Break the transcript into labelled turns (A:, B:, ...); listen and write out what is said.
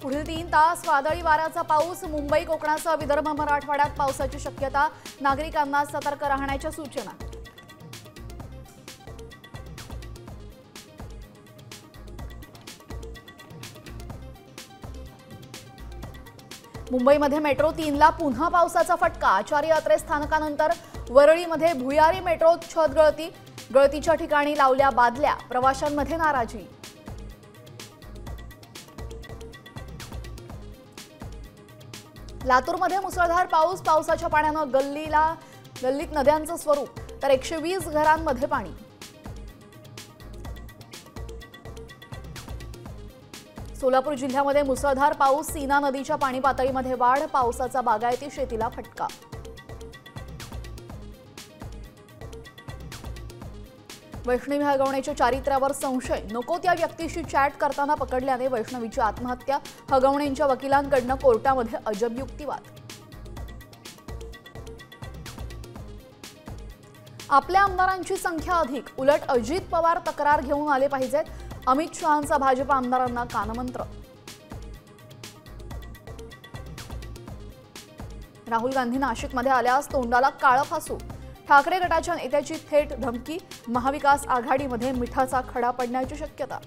A: पुढील 3 तास वादळी वाऱ्याचा पाऊस, मुंबई कोकणासह विदर्भ मराठवाड्यात पावसाची शक्यता, नागरिकांना सतर्क राहण्याच्या सूचना। मुंबईमध्ये मेट्रो 3ला पुन्हा पावसाचा फटका, आचार्य अत्रे स्थानकानंतर वरळीमध्ये भुयारी मेट्रो छत गळतीच्या ठिकाणी लावल्या बादल्या, प्रवाशांमध्ये नाराजी। लातूरमध्ये मुसळधार पाऊस, पावसाच्या पाण्यानं गल्लीत नद्यांचं स्वरूप, तर 120 घरांमध्ये पाणी। सोलापूर जिल्ह्यामध्ये मुसळधार पाऊस, सीना नदीच्या पाणी पातळीमध्ये वाढ, पावसाचा बागायती शेतीला फटका। वैष्णवी हगवण्याच्या चारित्र्यावर संशय, नको त्या व्यक्तीशी चॅट करताना पकडल्याने वैष्णवीची आत्महत्या, हगवणेंच्या वकिलांकडून कोर्टामध्ये अजब युक्तिवाद। आपल्या आमदारांची संख्या अधिक, उलट अजित पवार तक्रार घेऊन आले पाहिजेत, अमित शहांचा भाजप आमदारांना कानमंत्र। राहुल गांधी नाशिकमध्ये आल्यास तोंडाला काळं फासू, ठाकरे गटाच्या नेत्याची थेट धमकी, महाविकास आघाडीमध्ये मिठाचा खडा पडण्याची शक्यता।